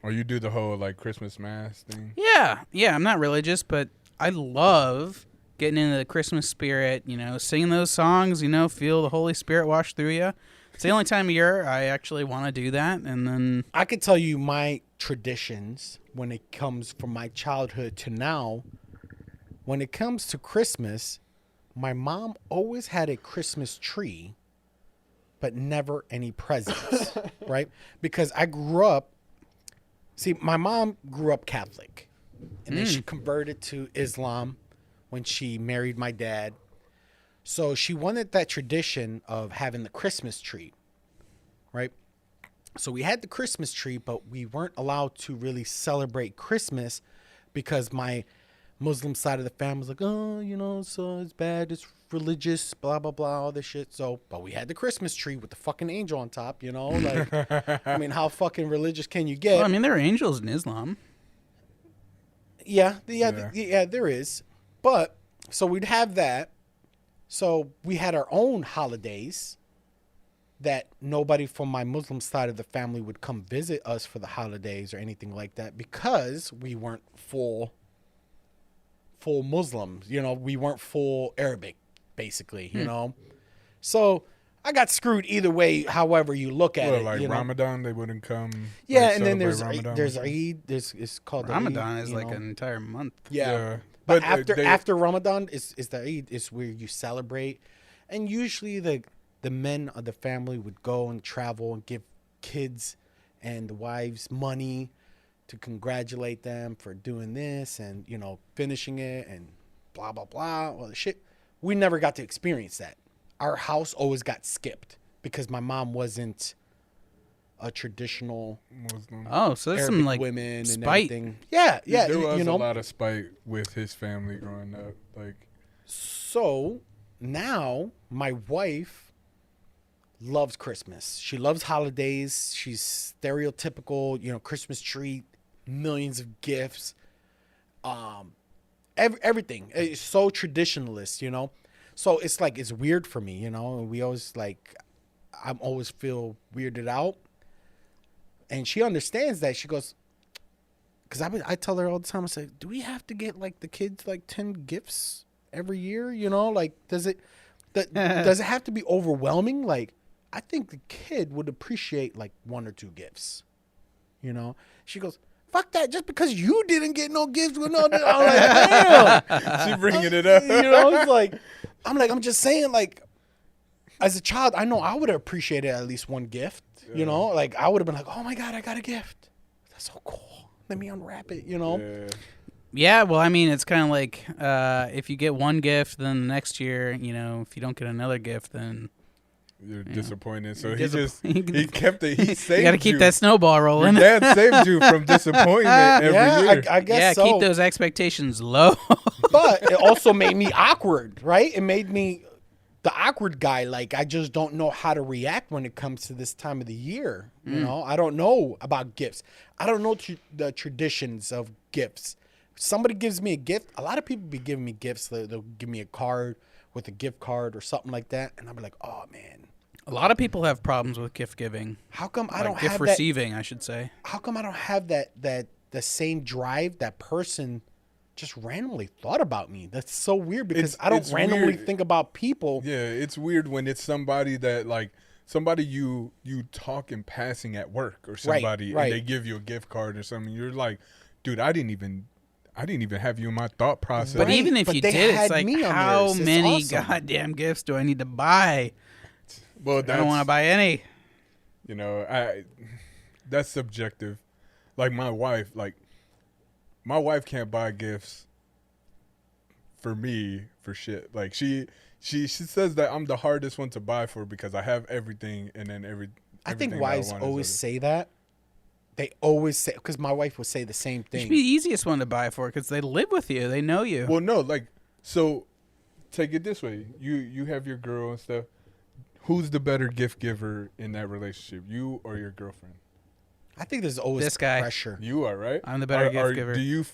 Or you do the whole, like, Christmas mass thing? Yeah, I'm not religious, but I love getting into the Christmas spirit, singing those songs, feel the Holy Spirit wash through you. It's the only time of year I actually want to do that, and then... I could tell you my traditions when it comes from my childhood to now. When it comes to Christmas, my mom always had a Christmas tree, but never any presents, right? Because I grew up... See, my mom grew up Catholic, and then she converted to Islam when she married my dad. So she wanted that tradition of having the Christmas tree, right? So we had the Christmas tree, but we weren't allowed to really celebrate Christmas because my Muslim side of the family was like, oh, so it's bad, it's religious, blah, blah, blah, all this shit. So, but we had the Christmas tree with the fucking angel on top, like, I mean, how fucking religious can you get? Well, I mean, there are angels in Islam. Yeah, there is. But, so we'd have that. So we had our own holidays that nobody from my Muslim side of the family would come visit us for the holidays or anything like that because we weren't full Muslims. We weren't full Arabic, basically, So I got screwed either way, however you look at it. Like Ramadan, they wouldn't come. Yeah, and then there's Eid. It's called Ramadan Eid, is like an entire month. Yeah. But after Ramadan is the Eid, is where you celebrate, and usually the men of the family would go and travel and give kids and the wives money to congratulate them for doing this and finishing it and blah blah blah. Well, the shit, we never got to experience that. Our house always got skipped because my mom wasn't a traditional Muslim. Oh, so there's Arabic some like women spite. and everything. Yeah. There was a lot of spite with his family growing up. Like, so now my wife loves Christmas. She loves holidays. She's stereotypical, Christmas tree, millions of gifts, everything. It's so traditionalist, So it's like it's weird for me, And we always I'm always feel weirded out. And she understands that. She goes, because I tell her all the time, I say, do we have to get the kids 10 gifts every year? Does it have to be overwhelming? I think the kid would appreciate 1 or 2 gifts. She goes, fuck that. Just because you didn't get no gifts with no, I'm like, damn. she bringing it up. It's I'm just saying, as a child, I know I would have appreciated at least 1 gift. I would have been like, oh my God, I got a gift. That's so cool. Let me unwrap it, Yeah, well, I mean, it's kind of like if you get 1 gift, then the next year, if you don't get another gift, then you're disappointed. So he kept it. He saved you. You got to keep that snowball rolling. Your dad saved you from disappointment every year. I guess so. Keep those expectations low. But it also made me awkward, right? It made me the awkward guy. I just don't know how to react when it comes to this time of the year. I don't know about gifts. I don't know the traditions of gifts. Somebody gives me a gift. A lot of people be giving me gifts. They'll give me a card with a gift card or something like that. And I'll be like, oh, man. A lot of people have problems with gift giving. How come I don't have gift receiving, I should say. How come I don't have that the same drive that person just randomly thought about me? That's so weird because I don't randomly think about people. Yeah, it's weird when it's somebody that somebody you talk in passing at work or somebody right. and they give you a gift card or something. You're like, dude, I didn't even have you in my thought process. But even if you did, it's like, how many awesome. goddamn gifts do I need to buy? Well, I don't want to buy any. That's subjective. My wife can't buy gifts for me for shit. She says that I'm the hardest one to buy for because I have everything and then I think wives always say that. They always say, because my wife would say the same thing. You should be the easiest one to buy for because they live with you. They know you. Well, no, so take it this way. You have your girl and stuff. Who's the better gift giver in that relationship, you or your girlfriend? I think there's always This guy. pressure. You are, right? I'm the better gift giver. Do you?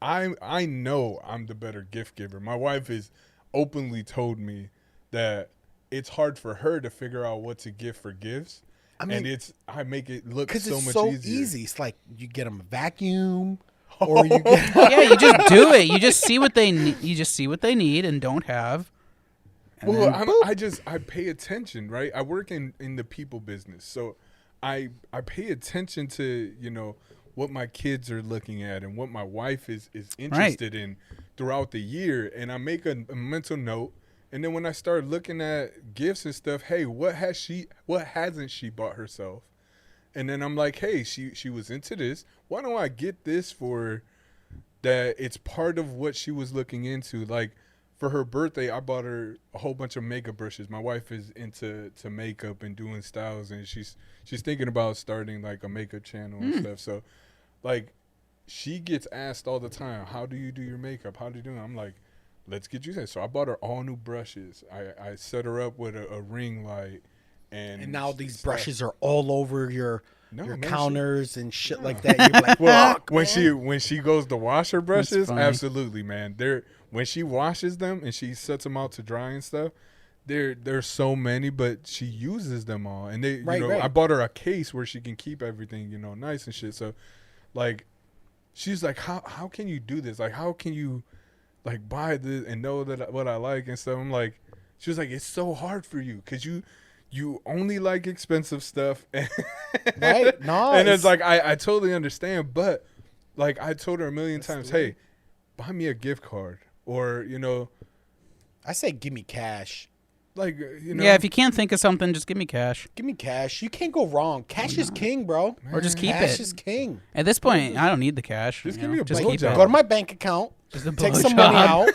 I know I'm the better gift giver. My wife has openly told me that it's hard for her to figure out what to give for gifts. I mean, and I make it look so it's much so easier. easy. It's like you get them a vacuum, or you get Yeah, you just do it. You just see what they need. You just see what they need and don't have. And Well, then, I pay attention, right? I work in the people business, so I pay attention to what my kids are looking at and what my wife is interested in throughout the year, and I make a mental note. And then when I start looking at gifts and stuff, hey, what hasn't she bought herself? And then I'm like, hey, she was into this. Why don't I get this for that? It's part of what she was looking into. Like for her birthday, I bought her a whole bunch of makeup brushes. My wife is into makeup and doing styles, and she's thinking about starting like a makeup channel and stuff. So like she gets asked all the time, how do you do your makeup? How do you do it? I'm like, let's get you that. So I bought her all new brushes. I set her up with a ring light. And now these brushes are all over your counters and shit like that. You're like, well, fuck, when she goes to wash her brushes, funny. absolutely, man. When she washes them and she sets them out to dry and stuff, there's so many, but she uses them all. And they, I bought her a case where she can keep everything, nice and shit. So, like, she's like, how can you do this? Like, how can you like buy this and know that what I like and stuff? I'm like, she was like, it's so hard for you because you only like expensive stuff. right? No, and it's like I totally understand, but like I told her a million times, hey, buy me a gift card or I say give me cash. Like yeah, if you can't think of something, just give me cash. Give me cash. You can't go wrong. Cash is king, bro. Or just keep Cash it. is king. At this point, I don't need the cash. Just give me a just blowjob. keep it. Go to my bank account. Just a Take some blowjob. money out.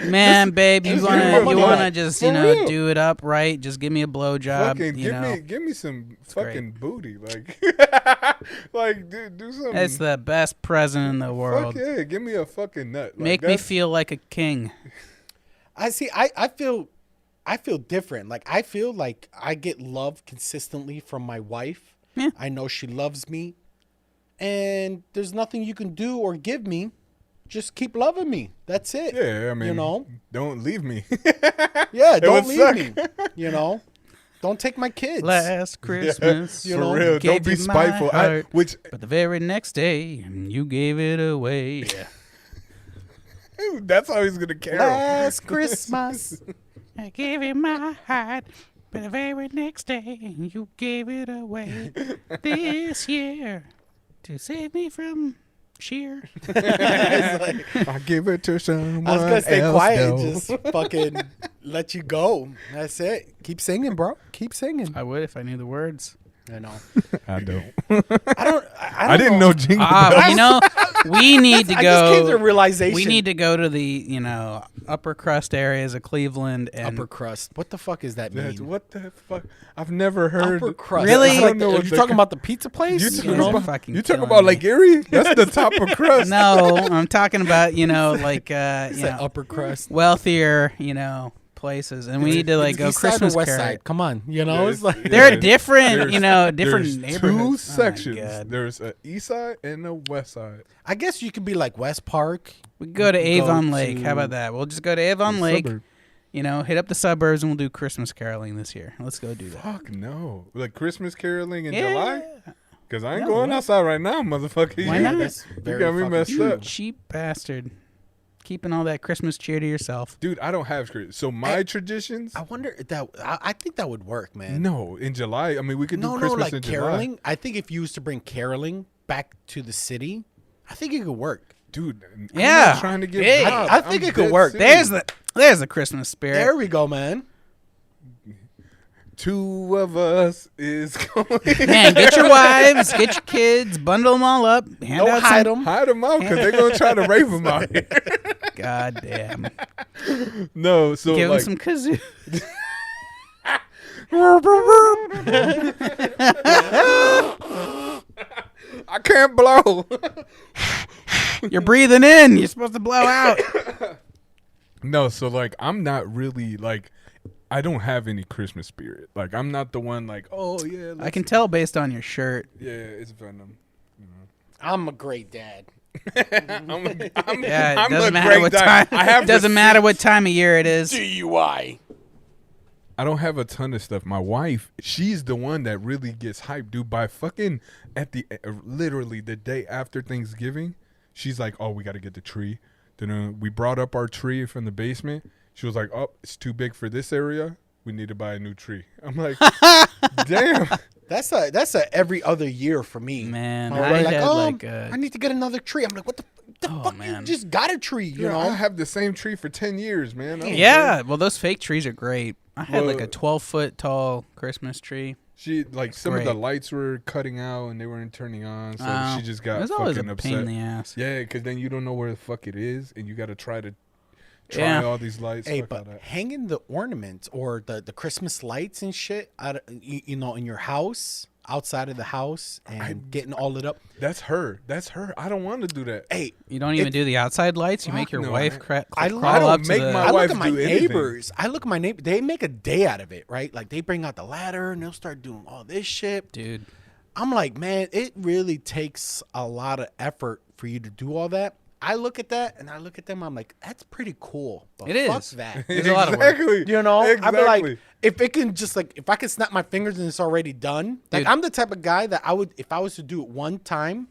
Man, babe, you just give me a wanna blowjob. just For real. do it up right? Just give me a blowjob. Fucking give me some fucking booty, like like do something. It's the best present in the world. Fuck yeah, give me a fucking nut. Like, Make me feel like a king. I see. I feel different. Like I feel like I get love consistently from my wife. Yeah. I know she loves me, and there's nothing you can do or give me. Just keep loving me. That's it. Yeah, I mean, don't leave me. Yeah, don't would leave suck. me. Don't take my kids. Last Christmas, You For know, real, gave don't be you my spiteful. heart, But the very next day, you gave it away. that's how he's gonna carol. Last Christmas. I gave you my heart, but the very next day, you gave it away. This year, to save me from sheer. I give it to someone I was gonna stay else, quiet though. and just fucking let you go. That's it. Keep singing, bro. Keep singing. I would if I knew the words. I know. I don't. I I didn't know jingle bells. We need to I just came to go. a realization. We need to go to the upper crust areas of Cleveland and upper crust. What the fuck is that That's, mean? what the fuck? I've never heard. Upper crust. Really? It's I like don't know are what you the- talking about the pizza place? You You talking know, about, fucking you talking killing about me. Lake Erie? That's the top of crust. No, I'm talking about like It's that upper crust. wealthier places, and we need to like It's go east side or Christmas west carol. side. Come on, Yeah, it's like They're different, There's- different there's neighborhoods. two Oh my sections. God. There's a east side and a west side. I guess you could be like West Park. We could go to Go Avon Lake. to- How about that? We'll just go to Avon Lake. Suburb. Hit up the suburbs, and we'll do Christmas caroling this year. Let's go do that. Fuck no. Like Christmas caroling in Yeah. July? Because I ain't Yeah, going what? outside right now, motherfucker. Why You- not? That's You very got me fucking messed true. up. Cheap bastard. Keeping all that Christmas cheer to yourself. Dude, I don't have Christmas. So my traditions? I wonder if that. I think that would work, man. No, in July. I mean, we could do No, Christmas like in caroling. July. I think if you used to bring caroling back to the city, I think it could work. Dude, I'm Yeah. not trying to get Hey, robbed. I think I'm it could dead work. serious. There's the Christmas spirit. There we go, man. Two of us is going. Man, get your wives, get your kids, bundle them all up, hand Don't out hide some. them. Hide them out because they're going to try to rape them out here. God damn. No, so Give them like, some kazoo. I can't blow. You're breathing in. You're supposed to blow out. No, so like I'm not really like I don't have any Christmas spirit. Like, I'm not the one like, oh yeah. I can tell based on your shirt. Yeah, it's Venom. I'm a great dad. I'm Yeah, it doesn't a matter great what dad. time. I have doesn't matter what time of year it is. DUI. I don't have a ton of stuff. My wife, she's the one that really gets hyped, dude. By fucking literally the day after Thanksgiving, she's like, "Oh, we got to get the tree." Then we brought up our tree from the basement. She was like, "Oh, it's too big for this area. We need to buy a new tree." I'm like, "Damn." That's a every other year for me. Man, My I wife had like, like a- I need to get another tree. I'm like, what the fuck? man. You just got a tree, you know? I have the same tree for 10 years, man. I don't Yeah, care. well, those fake trees are great. I had like Well- a 12-foot tall Christmas tree. She like some of the Great. lights were cutting out and they weren't turning on, so Oh, she just got There's always a fucking pain in upset. the ass. Yeah, because then you don't know where the fuck it is, and you got to try Yeah. all these lights. Hey, fuck all but that. hanging the ornaments or the Christmas lights and shit, you know, in your house, outside of the house, and getting all lit up. That's her. I don't want to do that. Hey, You don't even do the outside lights. You make your no, wife man. I crawl don't up to make the. my I wife look at my do anything. neighbors. I look at my neighbor. They make a day out of it, right? Like they bring out the ladder and they'll start doing all this shit. Dude, I'm like, man, it really takes a lot of effort for you to do all that. I look at that and I look at them. I'm like, that's pretty cool. But It fuck is. that. There's a lot of work. Exactly. You know, I'd be like, Exactly. if it can just like, if I can snap my fingers and it's already done. Like, Dude. I'm the type of guy that I would, if I was to do it one time,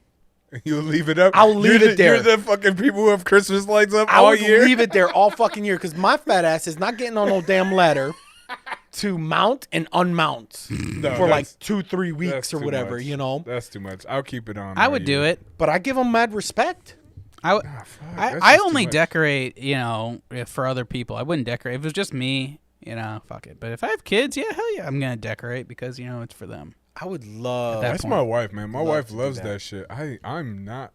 You'll leave it up. I'll leave it there. You're the fucking people who have Christmas lights up I all would year. leave it there all fucking year because my fat ass is not getting on no damn ladder to mount and unmount No, for like that's- 2-3 weeks That's or too whatever, much. you know. That's too much. I'll keep it on. I all would do year. it. But I give them mad respect. I fuck, that's I just too only much. decorate, for other people. I wouldn't decorate. If it was just me, fuck it. But if I have kids, yeah, hell yeah, I'm going to decorate because, it's for them. I would love. That That's point. my wife, man. My Love wife to do loves that. that shit. I'm not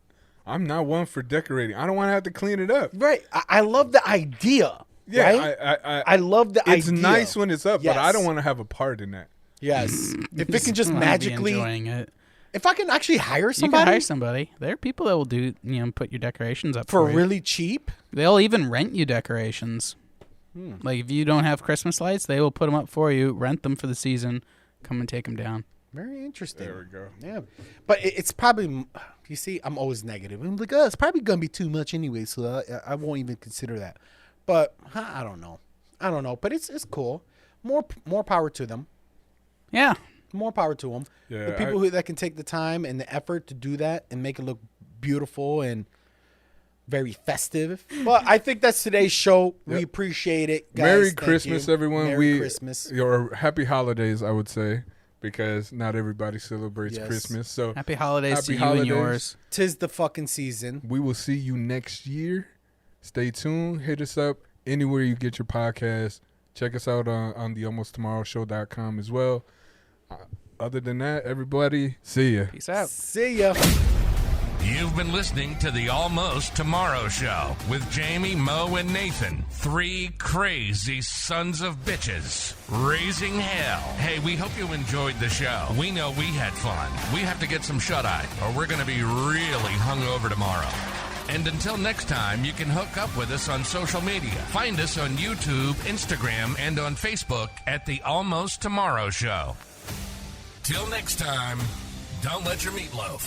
one for decorating. I don't want to have to clean it up. Right. I love the idea. Yeah, right? I I love the idea. it's nice when it's up, but I Yes. don't want to have a part in that. Yes. If it can just I'm gonna be magically. enjoying it. If I can actually hire You somebody can hire somebody. There are people that will do, put your decorations up for you. really cheap. They'll even rent you decorations. Hmm. Like if you don't have Christmas lights, they will put them up for you, rent them for the season, come and take them down. Very interesting. There we go. Yeah. But it's probably, you see, I'm always negative. I'm like, oh, it's probably going to be too much anyway, so I won't even consider that. But I don't know. But it's cool. More power to them. Yeah. More power to them. Yeah, the people that can take the time and the effort to do that and make it look beautiful and very festive. Well, I think that's today's show. We Yep. appreciate it, guys. Merry Thank Christmas, you. everyone. Merry Christmas. Or happy holidays, I would say, because not everybody celebrates Yes. Christmas. So Happy holidays Happy to you holidays. and yours. 'Tis the fucking season. we will see you next year. Stay tuned. Hit us up anywhere you get your podcast. Check us out on the almosttomorrowshow.com as well. Other than that, everybody, see ya. Peace out. See ya. You've been listening to the Almost Tomorrow Show with Jamie, Mo, and Nathan. 3 crazy sons of bitches raising hell. Hey, we hope you enjoyed the show. We know we had fun. We have to get some shut-eye, or we're going to be really hungover tomorrow. And until next time, you can hook up with us on social media. Find us on YouTube, Instagram, and on Facebook at The Almost Tomorrow Show. Till next time, don't let your meatloaf